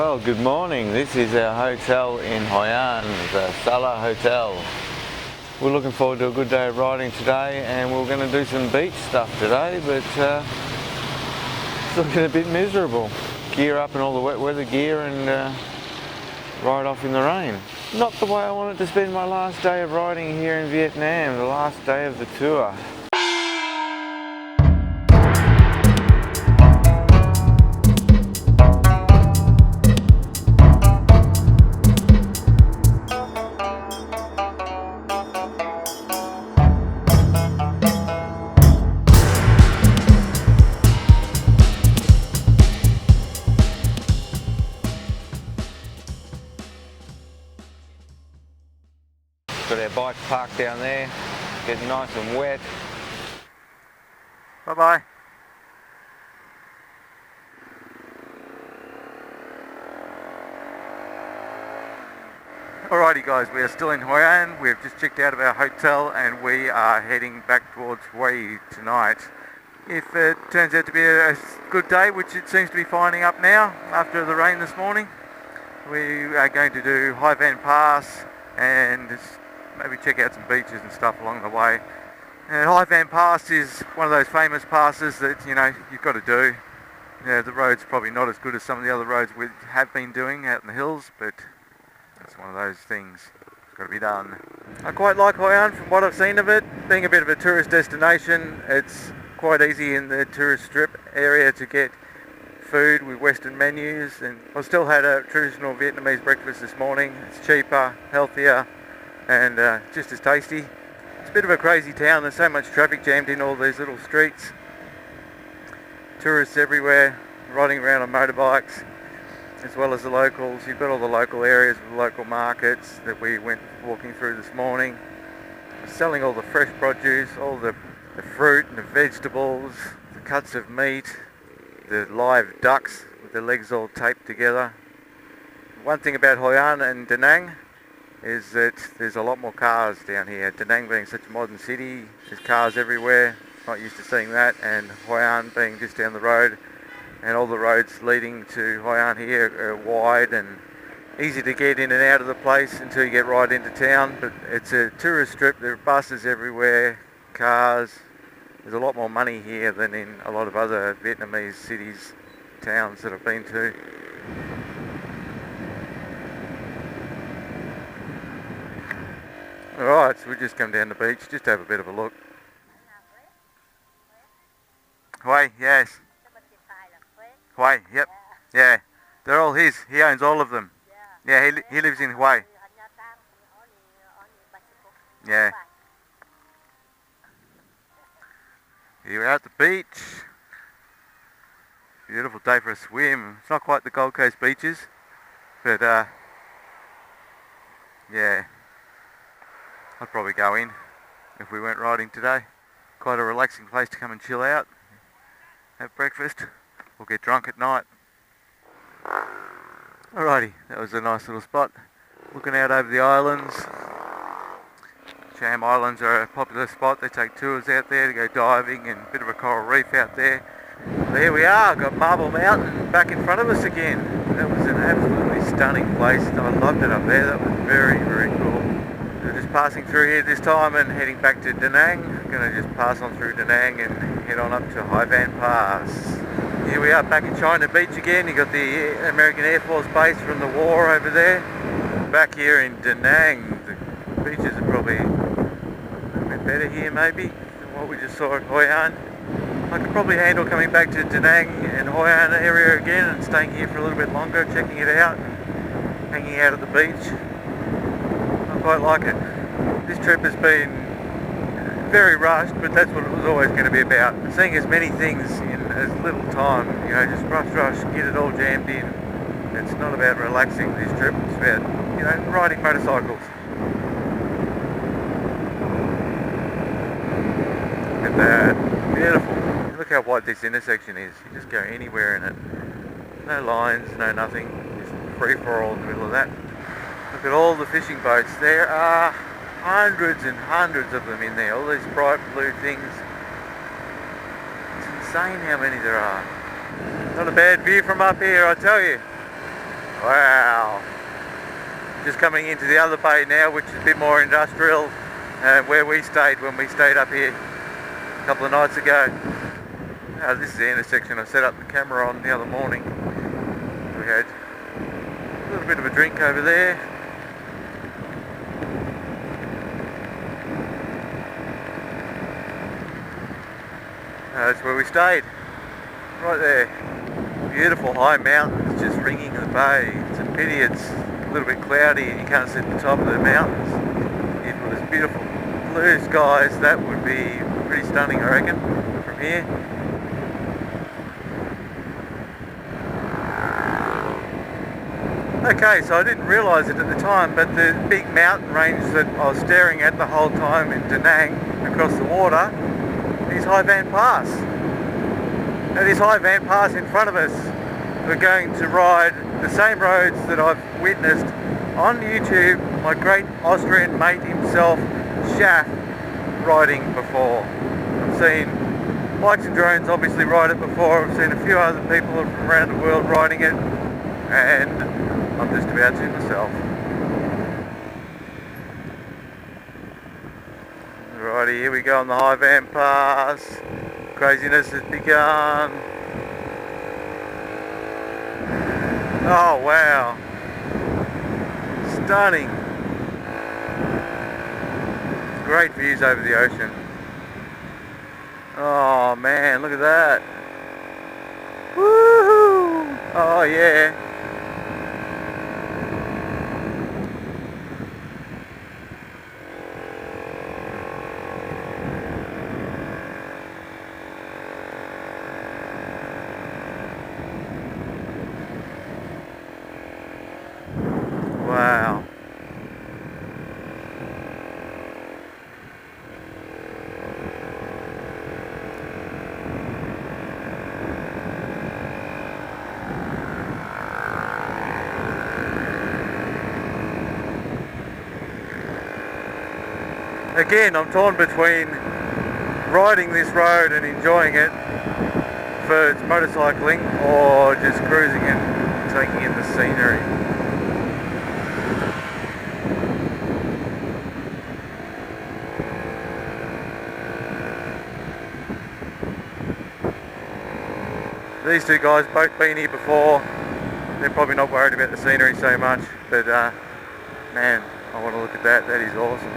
Well, good morning. This is our hotel in Hoi An, the Sala Hotel. We're looking forward to a good day of riding today, and we're going to do some beach stuff today, but it's looking a bit miserable. Gear up in all the wet weather gear and ride off in the rain. Not the way I wanted to spend my last day of riding here in Vietnam, the last day of the tour. Got our bikes parked down there, getting nice and wet. Bye bye. Alrighty guys, we are still in Hoi An. We've just checked out of our hotel and we are heading back towards Hue tonight. If it turns out to be a good day, which it seems to be finding up now after the rain this morning, we are going to do Hoi An Pass and maybe check out some beaches and stuff along the way. And Hoi An Pass is one of those famous passes that, you know, you've got to do. Yeah, the road's probably not as good as some of the other roads we have been doing out in the hills, but it's one of those things. It's got to be done. I quite like Hoi An from what I've seen of it. Being a bit of a tourist destination, it's quite easy in the tourist strip area to get food with Western menus, and I still had a traditional Vietnamese breakfast this morning. It's cheaper, healthier, and just as tasty. It's a bit of a crazy town. There's so much traffic jammed in all these little streets. Tourists everywhere riding around on motorbikes, as well as the locals. You've got all the local areas with local markets that we went walking through this morning, selling all the fresh produce, all the fruit and the vegetables, the cuts of meat, the live ducks with their legs all taped together. One thing about Hoi An and Da Nang is that there's a lot more cars down here. Da Nang being such a modern city, there's cars everywhere. Not used to seeing that. And Hoi An being just down the road, and all the roads leading to Hoi An here are wide and easy to get in and out of the place until you get right into town. But it's a tourist strip. There are buses everywhere, cars. There's a lot more money here than in a lot of other Vietnamese cities, towns that I've been to. Alright, so we just come down the beach, just have a bit of a look. Hue, yes. Hue, yep. Yeah, they're all his. He owns all of them. Yeah, he lives in Hue. Yeah. Here we're at the beach. Beautiful day for a swim. It's not quite the Gold Coast beaches, but yeah. I'd probably go in if we weren't riding today. Quite a relaxing place to come and chill out, have breakfast, or get drunk at night. Alrighty, that was a nice little spot. Looking out over the islands. Cham Islands are a popular spot. They take tours out there to go diving, and a bit of a coral reef out there. There we are, got Marble Mountain back in front of us again. That was an absolutely stunning place. I loved it up there. That was very, very cool. We're just passing through here this time and heading back to Da Nang. Going to just pass on through Da Nang and head on up to Hoi An Pass. Here we are back in China Beach again. You got the American Air Force base from the war over there. Back here in Da Nang, the beaches are probably a bit better here maybe than what we just saw at Hoi An. I could probably handle coming back to Da Nang and Hoi An area again and staying here for a little bit longer, checking it out, hanging out at the beach. I quite like it. This trip has been very rushed, but that's what it was always going to be about. Seeing as many things in as little time, you know, just rush, get it all jammed in. It's not about relaxing this trip, it's about, you know, riding motorcycles. Look at that, beautiful. Look how wide this intersection is. You just go anywhere in it. No lines, no nothing, just free for all in the middle of that. Look at all the fishing boats. There are hundreds and hundreds of them in there. All these bright blue things. It's insane how many there are. Not a bad view from up here, I tell you. Wow. Just coming into the other bay now, which is a bit more industrial, where we stayed when we stayed up here a couple of nights ago. This is the intersection I set up the camera on the other morning. We had a little bit of a drink over there. That's where we stayed, right there. Beautiful high mountains just ringing the bay. It's a pity it's a little bit cloudy and you can't see the top of the mountains. If it was beautiful blue skies, that would be pretty stunning, I reckon, from here. Okay, so I didn't realise it at the time, but the big mountain range that I was staring at the whole time in Da Nang, across the water, is Hoi An Pass. Now this Hoi An Pass in front of us, we're going to ride the same roads that I've witnessed on YouTube my great Austrian mate himself, Schaff, riding before. I've seen bikes and drones obviously ride it before. I've seen a few other people from around the world riding it, and I'm just about to myself. Righty, here we go on the Hoi An Pass. Craziness has begun. Oh wow. Stunning. Great views over the ocean. Oh man, look at that. Woohoo! Oh yeah. Wow. Again, I'm torn between riding this road and enjoying it for its motorcycling or just cruising and taking in the scenery. These two guys both been here before. They're probably not worried about the scenery so much, but man, I want to look at that. That is awesome.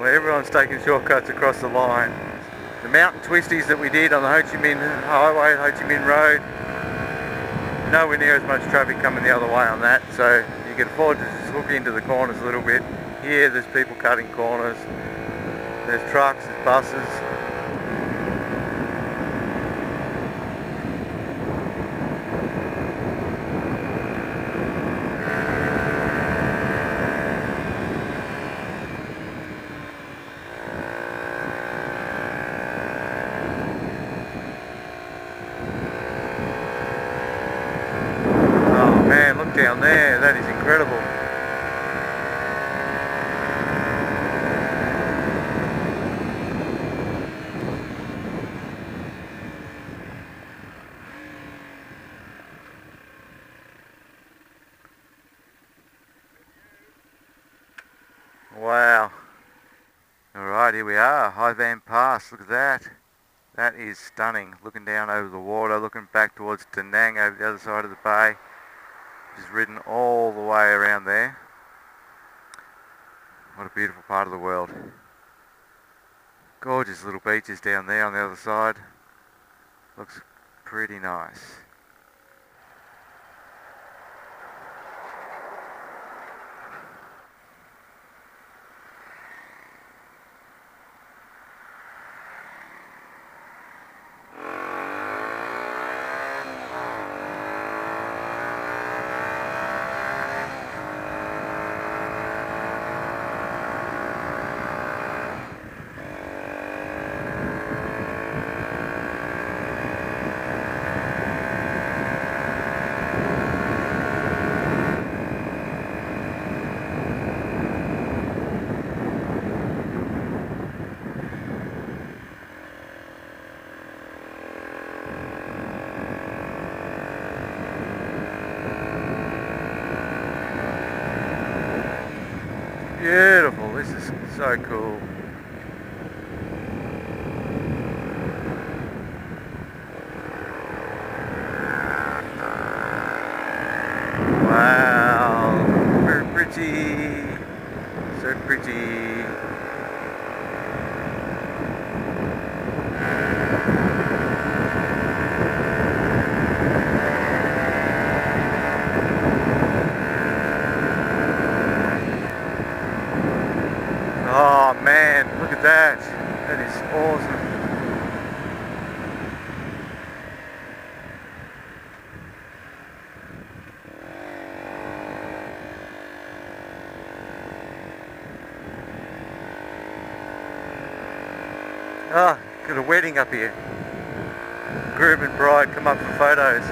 Everyone's taking shortcuts across the line. The mountain twisties that we did on the Ho Chi Minh Highway, Ho Chi Minh Road, nowhere near as much traffic coming the other way on that, so you can afford to just hook into the corners a little bit. Here there's people cutting corners, there's trucks, there's buses. Man, look down there, that is incredible. Wow. Alright, here we are, Hoi An Pass, look at that. That is stunning, looking down over the water, looking back towards Da Nang over the other side of the bay. Just ridden all the way around there. What a beautiful part of the world. Gorgeous little beaches down there on the other side. Looks pretty nice. So cool. Wow, very pretty, so pretty. Oh man, look at that. That is awesome. Ah, got a wedding up here. Groom and bride come up for photos.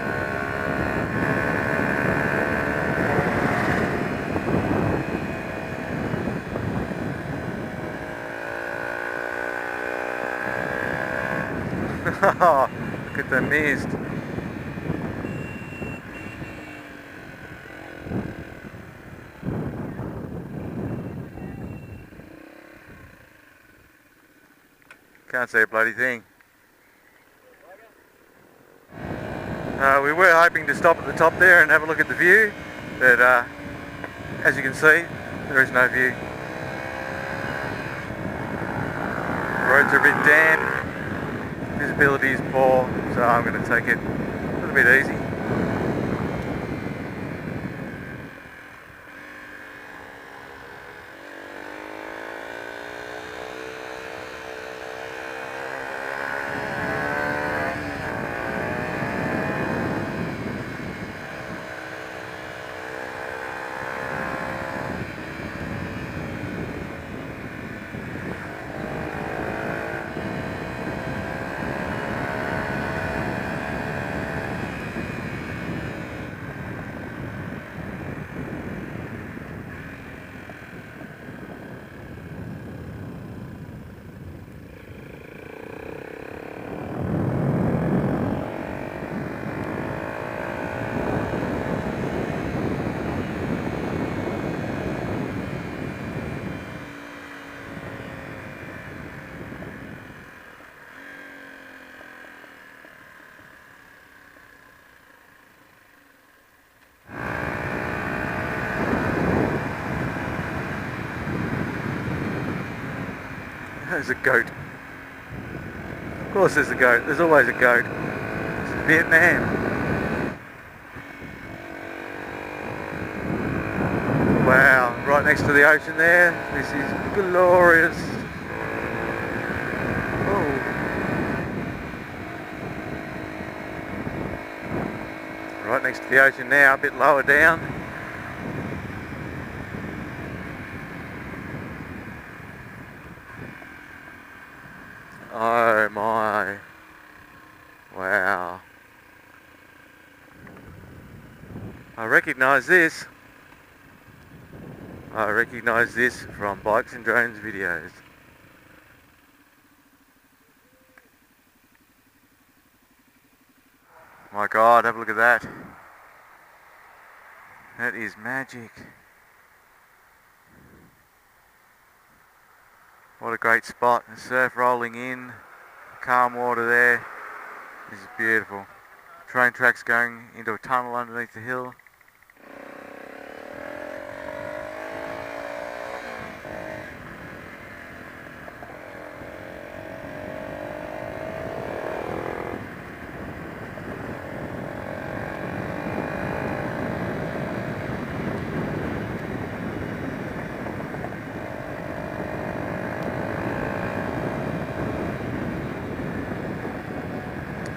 Oh, look at the mist. Can't see a bloody thing. We were hoping to stop at the top there and have a look at the view, but as you can see, there is no view. Roads are a bit damp, visibility is poor, so I'm going to take it a little bit easy. There's a goat. Of course there's a goat. There's always a goat. It's Vietnam. Wow, right next to the ocean there. This is glorious. Oh. Right next to the ocean now, a bit lower down. Oh my, wow. I recognise this. I recognise this from Bikes and Drones videos. My God, have a look at that. That is magic. What a great spot. The surf rolling in, calm water there. This is beautiful. Train tracks going into a tunnel underneath the hill.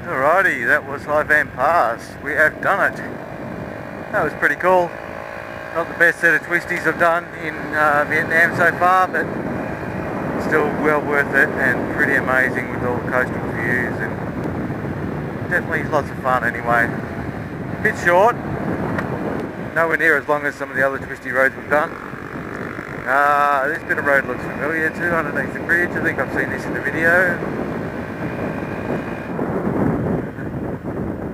Alrighty, that was Hoi An Pass. We have done it. That was pretty cool. Not the best set of twisties I've done in Vietnam so far, but still well worth it and pretty amazing with all the coastal views, and definitely lots of fun anyway. A bit short, nowhere near as long as some of the other twisty roads we've done. This bit of road looks familiar too, underneath the bridge. I think I've seen this in the video.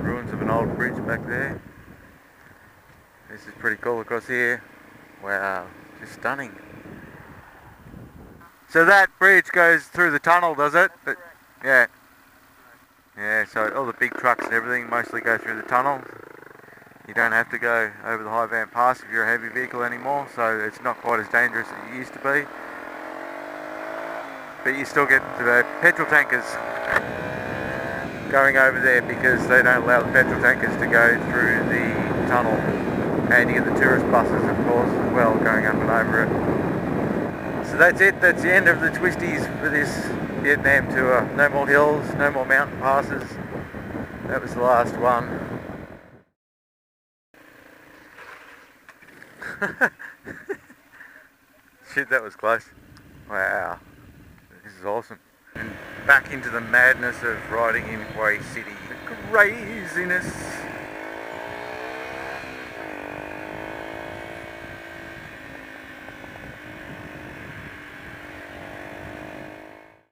Ruins of an old bridge back there. This is pretty cool across here. Wow, just stunning. So that bridge goes through the tunnel, does it? Yeah. Yeah, so all the big trucks and everything mostly go through the tunnel. You don't have to go over the Hoi An Pass if you're a heavy vehicle anymore, so it's not quite as dangerous as it used to be. But you still get the petrol tankers going over there because they don't allow the petrol tankers to go through the tunnel. And you get the tourist buses, of course, as well, going up and over it. So that's it, that's the end of the twisties for this Vietnam tour. No more hills, no more mountain passes. That was the last one. Shit, that was close. Wow, this is awesome. And back into the madness of riding in Hue City. The craziness.